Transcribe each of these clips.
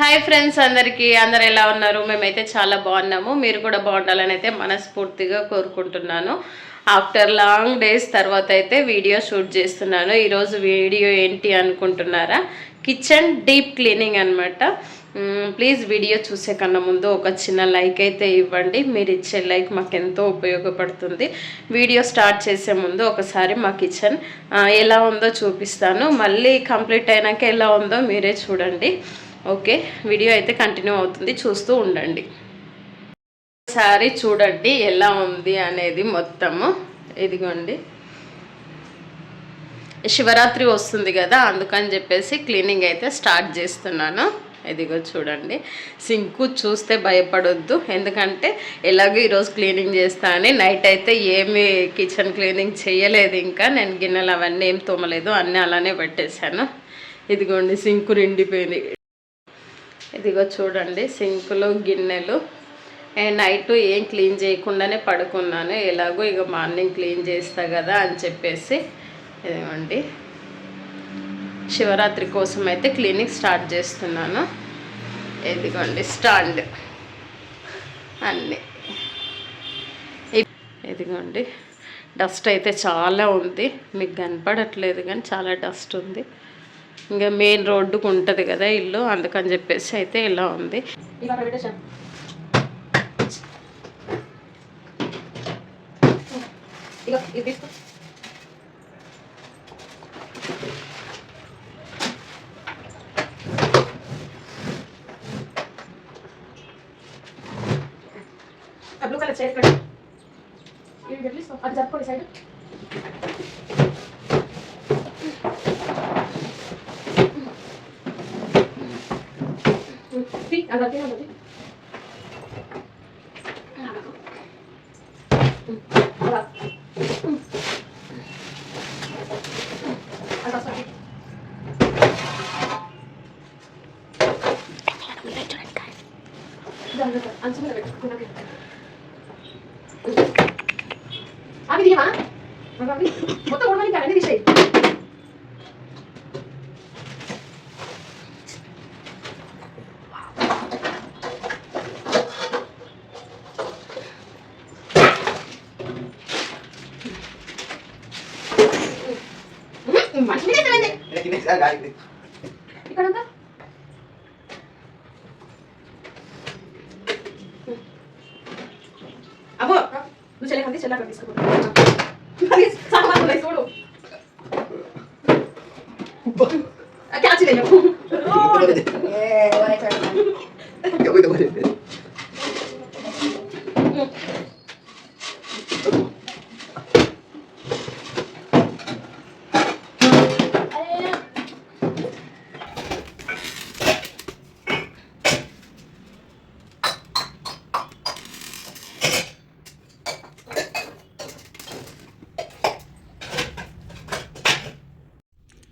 Hi friends, అందరూ ఎలా ఉన్నారు? మేమైతే చాలా బాగున్నాము. మీరు కూడా బాగుండాలని అయితే మనస్ఫూర్తిగా కోరుకుంటున్నాను. ఆఫ్టర్ లాంగ్ డేస్ తర్వాత అయితే వీడియో షూట్ చేస్తున్నాను. ఈరోజు వీడియో ఏంటి అనుకుంటున్నారా? కిచెన్ డీప్ క్లీనింగ్ అనమాట. ప్లీజ్ వీడియో చూసే కన్నా ముందు ఒక చిన్న లైక్ అయితే ఇవ్వండి. మీరు ఇచ్చే లైక్ మాకు ఎంతో ఉపయోగపడుతుంది. వీడియో స్టార్ట్ చేసే ముందు ఒకసారి మా కిచెన్ ఎలా ఉందో చూపిస్తాను. మళ్ళీ కంప్లీట్ అయినాక ఎలా ఉందో మీరే చూడండి. ఓకే, వీడియో అయితే కంటిన్యూ అవుతుంది, చూస్తూ ఉండండి. ఒకసారి చూడండి ఎలా ఉంది అనేది మొత్తము. ఇదిగోండి, శివరాత్రి వస్తుంది కదా, అందుకని చెప్పేసి క్లీనింగ్ అయితే స్టార్ట్ చేస్తున్నాను. ఇదిగో చూడండి, సింకు చూస్తే భయపడొద్దు, ఎందుకంటే ఎలాగో ఈరోజు క్లీనింగ్ చేస్తా అని. నైట్ అయితే ఏమి కిచెన్ క్లీనింగ్ చేయలేదు, ఇంకా నేను గిన్నెలు అవన్నీ ఏం తోమలేదు, అన్నీ అలానే పెట్టేశాను. ఇదిగోండి, సింకు నిండిపోయింది. ఇదిగో చూడండి, సింకులో గిన్నెలు. నైట్ ఏం క్లీన్ చేయకుండానే పడుకున్నాను, ఎలాగో ఇక మార్నింగ్ క్లీన్ చేస్తా కదా అని చెప్పేసి. ఇదిగోండి, శివరాత్రి కోసం అయితే క్లీనింగ్ స్టార్ట్ చేస్తున్నాను. ఇదిగోండి స్టాండ్ అన్నీ. ఇదిగోండి, డస్ట్ అయితే చాలా ఉంది, మీకు కనపడట్లేదు కానీ చాలా డస్ట్ ఉంది. ఇంకా మెయిన్ రోడ్డుకు ఉంటుంది కదా ఇల్లు, అందుకని చెప్పేసి అయితే ఇలా ఉంది. బ్లూ కలర్ చైర్ ఇక్కడ అది జరుపుకోండి సైడ్. అవి తీయమా మొత్తం ఓడమని అన్ని తీసేయి. ఇక్కడ అబ్బో నువ్వు చెల్లెకంది చెల్లాక తీసుకుపోతా చూడు క్యాచ్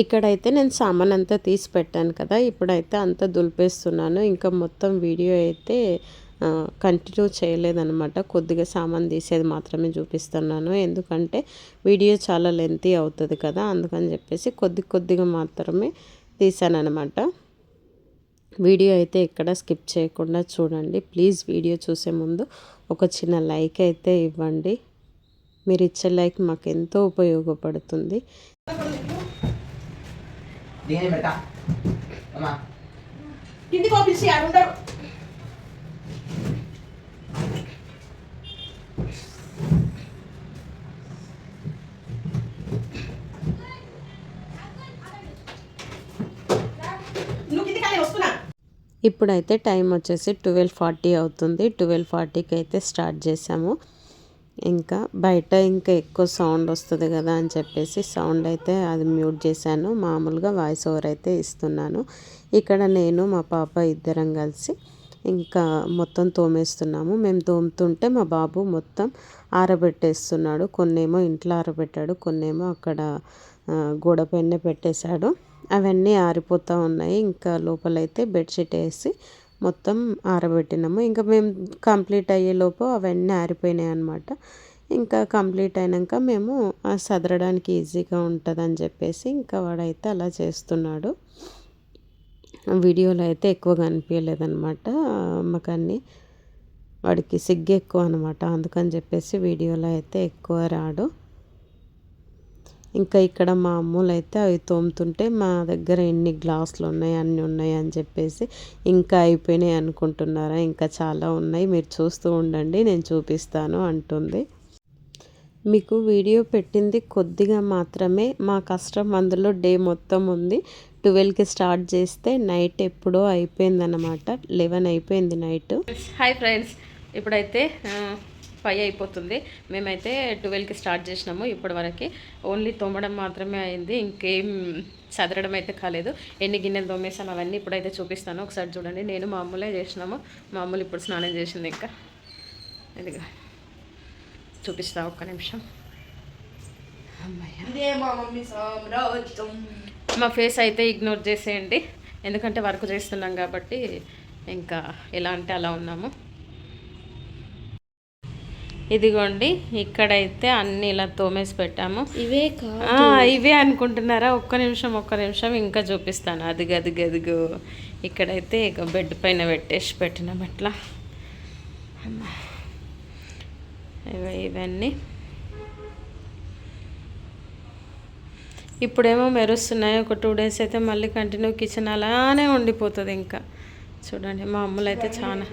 ఇక్కడైతే నేను సామాన్ అంతా తీసి పెట్టాను కదా, ఇప్పుడైతే అంతా దులిపేస్తున్నాను. ఇంకా మొత్తం వీడియో అయితే కంటిన్యూ చేయలేదన్నమాట, కొద్దిగా సామాన్ తీసేది మాత్రమే చూపిస్తున్నాను. ఎందుకంటే వీడియో చాలా లెంతీ అవుతుంది కదా, అందుకని చెప్పేసి కొద్దిగా మాత్రమే తీసాను అనమాట. వీడియో అయితే ఎక్కడ స్కిప్ చేయకుండా చూడండి. ప్లీజ్ వీడియో చూసే ముందు ఒక చిన్న లైక్ అయితే ఇవ్వండి. మీరు ఇచ్చే లైక్ మాకు ఎంతో ఉపయోగపడుతుంది. కింది పంపించి ఆడుంటారు. ఇప్పుడైతే టైం వచ్చేసి 12:40 అవుతుంది. 12:40కి అయితే స్టార్ట్ చేసాము. ఇంకా బయట ఇంకా ఎక్కువ సౌండ్ వస్తుంది కదా అని చెప్పేసి సౌండ్ అయితే అది మ్యూట్ చేశాను. మామూలుగా వాయిస్ ఓవర్ అయితే ఇస్తున్నాను. ఇక్కడ నేను మా పాప ఇద్దరం కలిసి ఇంకా మొత్తం తోమేస్తున్నాము. మేము తోముతుంటే మా బాబు మొత్తం ఆరబెట్టేస్తున్నాడు. కొన్నేమో ఇంట్లో ఆరబెట్టాడు, కొన్నేమో అక్కడ గోడ పైన పెట్టేశాడు. అవన్నీ ఆరిపోతూ ఉన్నాయి. ఇంకా లోపలైతే బెడ్షీట్ వేసి మొత్తం ఆరబెట్టినాము. ఇంకా మేము కంప్లీట్ అయ్యేలోపు అవన్నీ ఆరిపోయినాయి అన్నమాట. ఇంకా కంప్లీట్ అయినాక మేము సదరడానికి ఈజీగా ఉంటుందని చెప్పేసి ఇంకా వాడైతే అలా చేస్తున్నాడు. వీడియోలో అయితే ఎక్కువగా అనిపించలేదన్నమాట. అమ్మకాన్ని వాడికి సిగ్గు ఎక్కువ అనమాట, అందుకని చెప్పేసి వీడియోలో అయితే ఎక్కువ రాడు. ఇంకా ఇక్కడ మా అమ్ములు అయితే అవి తోముతుంటే మా దగ్గర ఎన్ని గ్లాసులు ఉన్నాయి అన్నీ ఉన్నాయి అని చెప్పేసి ఇంకా అయిపోయినాయి అనుకుంటున్నారా, ఇంకా చాలా ఉన్నాయి, మీరు చూస్తూ ఉండండి నేను చూపిస్తాను అంటుంది. మీకు వీడియో పెట్టింది కొద్దిగా మాత్రమే, మా కష్టం అందులో డే మొత్తం ఉంది. 12కి స్టార్ట్ చేస్తే నైట్ ఎప్పుడో అయిపోయిందన్నమాట, 11 అయిపోయింది నైట్. హాయ్ ఫ్రెండ్స్, ఇప్పుడైతే 5 అయిపోతుంది. మేమైతే 12కి స్టార్ట్ చేసినాము. ఇప్పటివరకు ఓన్లీ తోమడం మాత్రమే అయింది, ఇంకేం చదరడం అయితే కాలేదు. ఎన్ని గిన్నెలు తోమేసాను అవన్నీ ఇప్పుడైతే చూపిస్తాను, ఒకసారి చూడండి. నేను మామూలే చేసినాము, మామూలు ఇప్పుడు స్నానం చేసింది. ఇంకా ఇదిగా చూపిస్తా, ఒక్క నిమిషం. మా ఫేస్ అయితే ఇగ్నోర్ చేసేయండి, ఎందుకంటే వర్క్ చేస్తున్నాం కాబట్టి ఇంకా ఎలా అంటే అలా ఉన్నాము. ఇదిగోండి, ఇక్కడైతే అన్ని ఇలా తోమేసి పెట్టాము. ఇవే అనుకుంటున్నారా? ఒక్క నిమిషం ఇంకా చూపిస్తాను. అదిగో ఇక్కడైతే ఇక బెడ్ పైన పెట్టినాం ఎట్లా. ఇవన్నీ ఇప్పుడేమో మెరుస్తున్నాయి, ఒక 2 డేస్ అయితే మళ్ళీ కంటిన్యూ కిచెన్ అలానే ఉండిపోతుంది. ఇంకా చూడండి, మా అమ్మలు అయితే చాలా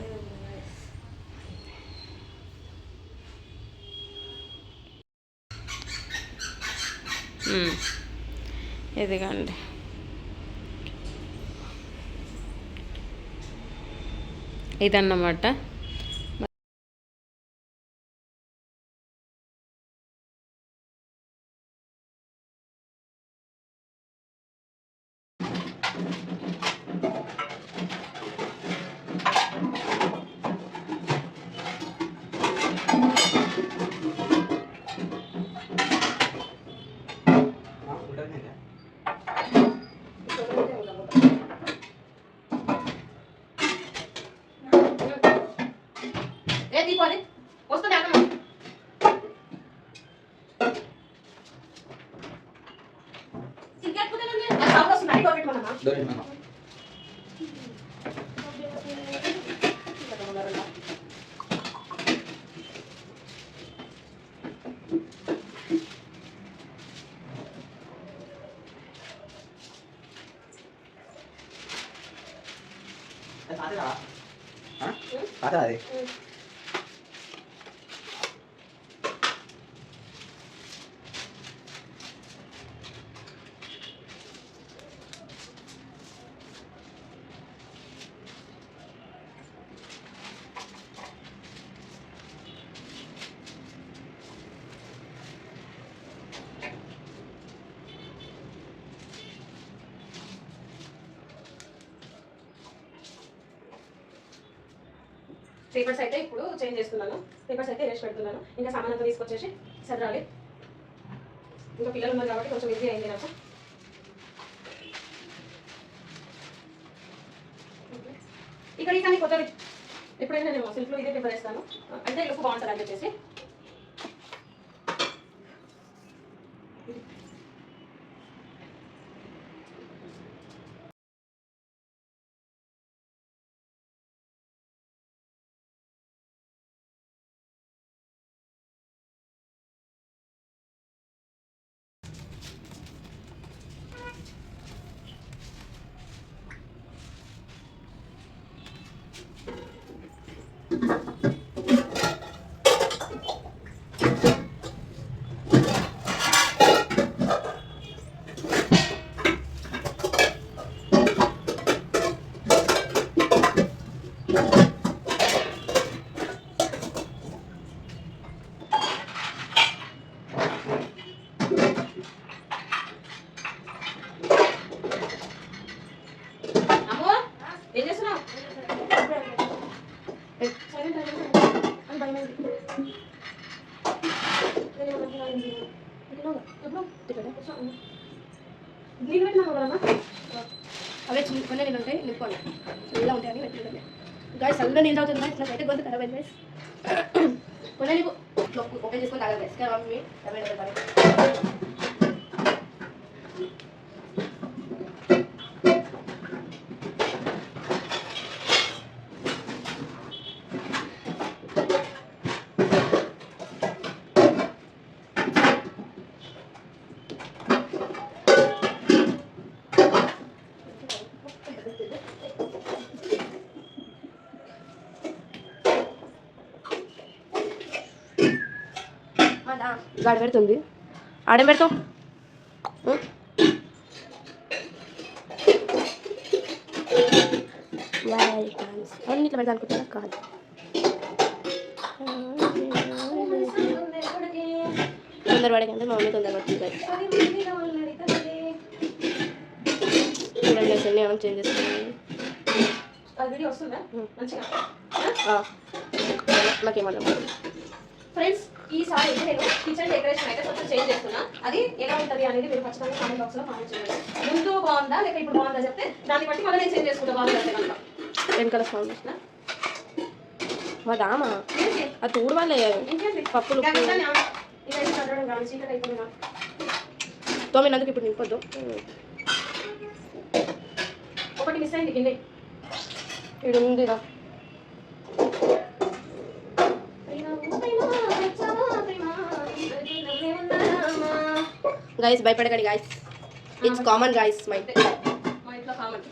ఇదిగండి. ఇదన్నమాట. పేపర్స్ అయితే ఇప్పుడు చేంజ్ చేస్తున్నాను, పేపర్స్ అయితే రెస్ట్ పెడుతున్నాను. ఇంకా సామాన్ అంతా తీసుకొచ్చేసి సర్రాలి. ఇంకా పిల్లలు ఉన్నారు కాబట్టి కొంచెం ఈజీ అయింది నాకు. ఇక్కడ ఈ కానీ కొత్తవి ఎప్పుడైనా నేను సెల్ఫ్లో ఇదే పేపర్ వేస్తాను, అంటే లుక్ బాగుంటుంది అని చెప్పేసి. అవే కొన్ని నీళ్ళు ఉంటాయి, నింపుకోండి. ఇలా ఉంటాయని పెట్టుకుంటాను. గాయ చల్లగా నీళ్ళు అవుతుంది, ఇట్లా అయితే గొంతు ఖరాబ్ అయింది. కొన్ని నీకు ఓపెన్ చేసుకొని తాగాలి. మమ్మీ గాడి పెడుతుంది ఆడేం పెడతావు అవన్నీ ఇట్లా పెడతా అనుకుంటారా కాదు తొందర పడకంటే మా మమ్మీ తొందర పడుతుంది చూడండి అసలు నేను చేంజ్ చేస్తున్నాను నాకేమన్నా ఫ్రెండ్స్ ఈసారి అయితే నేను కిచెన్ డెకరేషన్ అయితే కొంచెం చేంజ్ చేస్తున్నా. అది ఎలా ఉంటుంది అనేది మీరు ఖచ్చితంగా కామెంట్ బాక్స్ లో కామెంట్ చేయండి. ముందు బాగుందా లేక ఇప్పుడు బాగుందా చెప్తే దాన్ని బట్టి మళ్ళీ నేను చేంజ్ చేసుకుంటా. బాగుందంటే కనుక వెనకాల సౌండ్ వచ్చిన వాదామా అది తూడవాలే పప్పులు తోమినందుకు ఇప్పుడు నింపొద్దు. ఒకటి మిస్ అయింది కింద ఇది ఉందిరా గైస్ భయపడకండి గైస్ ఇట్స్ కామన్ గైస్ మా ఇంట్లో కామన్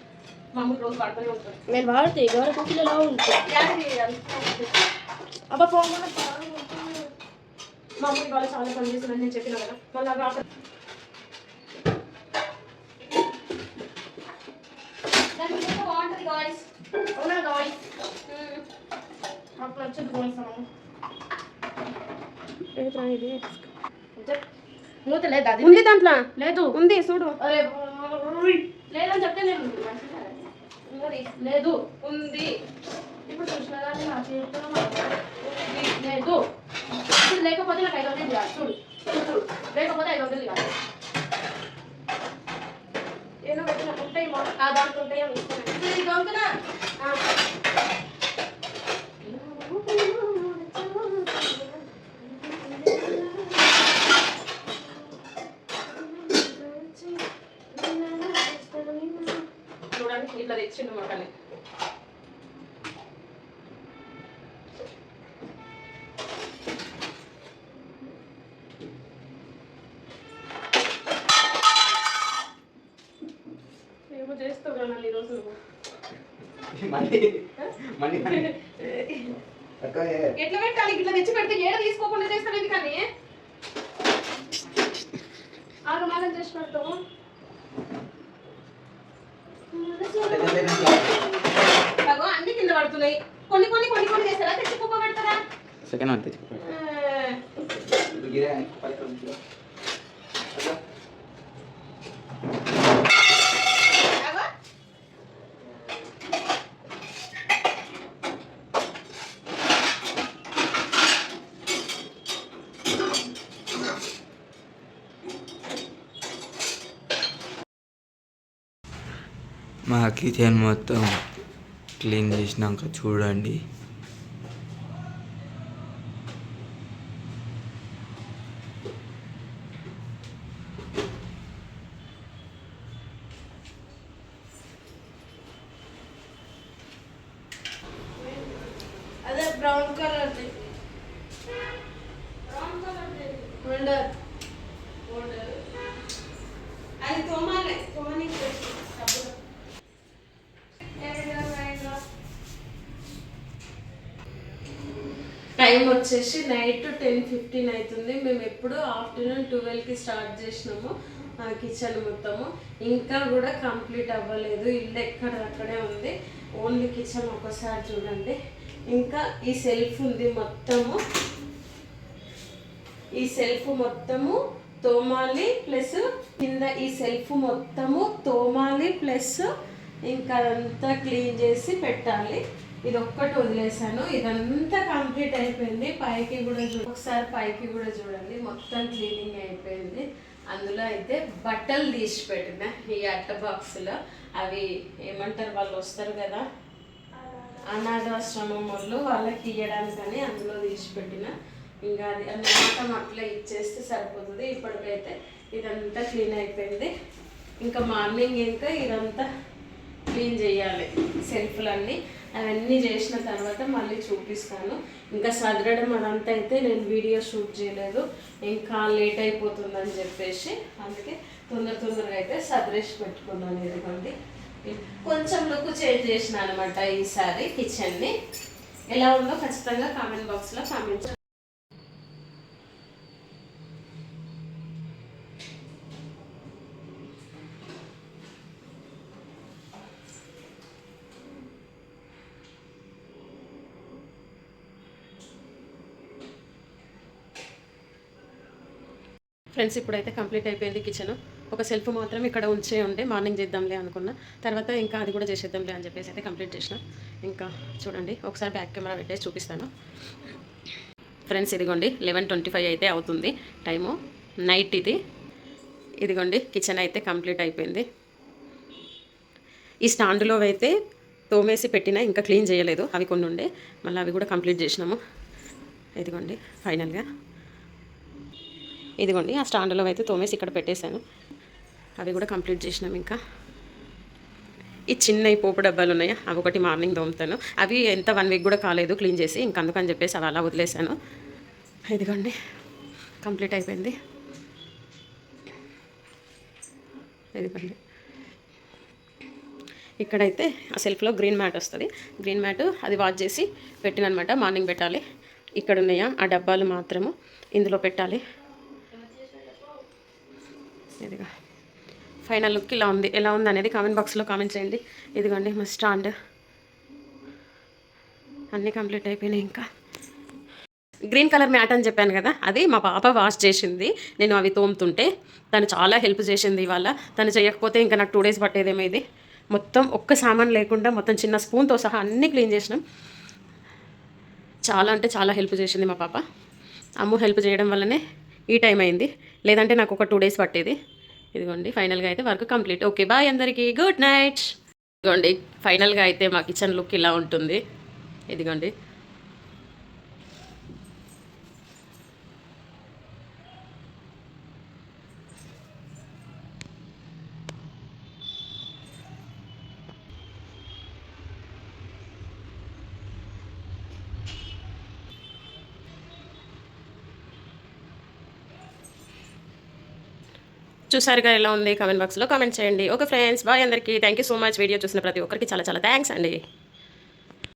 మామూలు రోజు పడుతూనే ఉంటుంది. నేను వాడితే గౌరవ కుక్కలు ఎలా ఉంటుంది అబ్బా ఫోన్ మామూలు వాళ్ళు చాలా పని చేస్తుందని నేను చెప్పిన కదా మళ్ళీ బాగుంటుంది గాయ్స్. అవునా గాయ్స్ నాకు నచ్చదు గాయ్స్ ఇది మూత లేదా ఉంది దాంట్లో లేదు ఉంది చూడు. లేదని చెప్తే నేను లేదు ఉంది ఇప్పుడు చూసిన దాన్ని నా చేతిలో లేదు ఇప్పుడు లేకపోతే నాకు 500 కాదు చూడు చూడు లేకపోతే 500 కాదు ఏదో పెట్టిన ఉంటాయి ఆ దాంట్లో ఉంటాయి అని ఇది గంతునా చూడండి ఇట్లా తెచ్చిండు మొక్కని. ఏమో చేస్తావు కదా నన్ను ఈరోజు ఎట్లా పెట్టాలి? ఇట్లా తెచ్చి పెడితే ఏడ తీసుకోకుండా చేస్తాను ఎందుకని ఆగమాగం చేసి పెడతాము అన్ని కింద పడుతున్నాయి. కొన్ని కొన్ని కొన్ని కొన్ని చేస్తారా తెచ్చి కుప్ప పెడతారా? సెకండ్ వన్ తెచ్చి మా కిచెన్ మొత్తం క్లీన్ చేసినాక చూడండి. అదే బ్రౌన్ కలర్ అది తోమాలి తోమని టైం వచ్చేసి నైట్ 10:15 అవుతుంది. మేము ఎప్పుడు ఆఫ్టర్నూన్ 12కి స్టార్ట్ చేసినాము కిచెన్ మొత్తము. ఇంకా కూడా కంప్లీట్ అవ్వలేదు. ఇల్లు ఎక్కడక్కడే ఉంది. ఓన్లీ కిచెన్ ఒకసారి చూడండి. ఇంకా ఈ సెల్ఫ్ ఉంది మొత్తము. ఈ సెల్ఫ్ మొత్తము తోమాలి ప్లస్ కింద ఈ సెల్ఫ్ మొత్తము తోమాలి ప్లస్ ఇంకా అదంతా క్లీన్ చేసి పెట్టాలి. ఇది ఒక్కటి వదిలేసాను. ఇదంతా కంప్లీట్ అయిపోయింది. పైకి కూడా ఒకసారి పైకి కూడా చూడండి. మొత్తం క్లీనింగ్ అయిపోయింది. అందులో అయితే బట్టలు తీసి పెట్టిన ఈ అట్ట బాక్స్లో. అవి ఏమంటారు వాళ్ళు వస్తారు కదా అనాథాశ్రమం వాళ్ళు వాళ్ళకి ఇవ్వడానికని అందులో తీసి పెట్టిన. ఇంకా అది మొత్తం అట్లా ఇచ్చేస్తే సరిపోతుంది. ఇప్పటికైతే ఇదంతా క్లీన్ అయిపోయింది. ఇంకా మార్నింగ్ ఇంకా ఇదంతా క్లీన్ చేయాలి సెల్ఫ్లన్నీ. అవన్నీ చేసిన తర్వాత మళ్ళీ చూపిస్తాను. ఇంకా సదరడం అదంతా అయితే నేను వీడియో షూట్ చేయలేదు. ఇంకా లేట్ అయిపోతుందని చెప్పేసి అందుకే తొందరగా అయితే సదరేసి పెట్టుకున్నాను. ఇదిగోండి కొంచెం లుక్ చేంజ్ చేసిన అనమాట ఈసారి కిచెన్ని. ఎలా ఉందో ఖచ్చితంగా కామెంట్ బాక్స్లో కామెంట్ ఫ్రెండ్స్ ఇప్పుడైతే కంప్లీట్ అయిపోయింది కిచెన్. ఒక సెల్ఫ్ మాత్రం ఇక్కడ ఉంచే ఉంటే మార్నింగ్ చేద్దాంలే అనుకున్నా, తర్వాత ఇంకా అది కూడా చేసేద్దాంలే అని చెప్పేసి అయితే కంప్లీట్ చేసిన. ఇంకా చూడండి ఒకసారి బ్యాక్ కెమెరా పెట్టేసి చూపిస్తాను ఫ్రెండ్స్. ఇదిగోండి 11:25 అయితే అవుతుంది టైము, నైట్ ఇది. ఇదిగోండి కిచెన్ అయితే కంప్లీట్ అయిపోయింది. ఈ స్టాండ్లో అయితే తోమేసి పెట్టినా ఇంకా క్లీన్ చేయలేదు, అవి కొన్ని ఉండే, మళ్ళీ అవి కూడా కంప్లీట్ చేసినాము. ఇదిగోండి ఫైనల్గా ఇదిగోండి ఆ స్టాండ్లో అయితే తోమేసి ఇక్కడ పెట్టేశాను, అవి కూడా కంప్లీట్ చేసినాం. ఇంకా ఈ చిన్న పోపు డబ్బాలు ఉన్నాయా, అవి ఒకటి మార్నింగ్ తోముతాను, అవి ఎంత 1 వీక్ కూడా కాలేదు క్లీన్ చేసి, ఇంక అందుకని చెప్పేసి అవి అలా వదిలేశాను. ఇదిగోండి కంప్లీట్ అయిపోయింది. ఇదిగోండి ఇక్కడైతే ఆ సెల్ఫ్లో గ్రీన్ మ్యాట్ వస్తుంది, గ్రీన్ మ్యాట్ అది వాష్ చేసి పెట్టిననమాట, మార్నింగ్ పెట్టాలి. ఇక్కడ ఉన్నాయా ఆ డబ్బాలు మాత్రము ఇందులో పెట్టాలి. ఇదిగా ఫైనల్ లుక్ ఇలా ఉంది, ఎలా ఉంది అనేది కామెంట్ బాక్స్లో కామెంట్ చేయండి. ఇదిగోండి మా స్టాండ్ అన్నీ కంప్లీట్ అయిపోయినాయి. ఇంకా గ్రీన్ కలర్ మ్యాట్ అని చెప్పాను కదా, అది మా పాప వాష్ చేసింది, నేను అవి తోముతుంటే తను చాలా హెల్ప్ చేసింది. ఇవాళ తను చేయకపోతే ఇంకా నాకు 2 days పట్టేదేమో. ఇది మొత్తం ఒక్క సామాన్ లేకుండా మొత్తం చిన్న స్పూన్తో సహా అన్నీ క్లీన్ చేసినాం. చాలా అంటే చాలా హెల్ప్ చేసింది మా పాప. అమ్ము హెల్ప్ చేయడం వల్లనే ఈ టైం అయింది, లేదంటే నాకు ఒక 2 days పట్టేది. ఇదిగోండి ఫైనల్గా అయితే వర్క్ కంప్లీట్. ఓకే బాయ్ అందరికీ, గుడ్ నైట్. ఇదిగోండి ఫైనల్గా అయితే మా కిచెన్ లుక్ ఇలా ఉంటుంది. ఇదిగోండి చూసారుగా ఎలా ఉంది, కామెంట్ బాక్స్లో కామెంట్ చేయండి. ఓకే ఫ్రెండ్స్ బాయ్ అందరికీ, thank you so much. Video చూసిన ప్రతి ఒక్కరికి చాలా చాలా థ్యాంక్స్ అండి.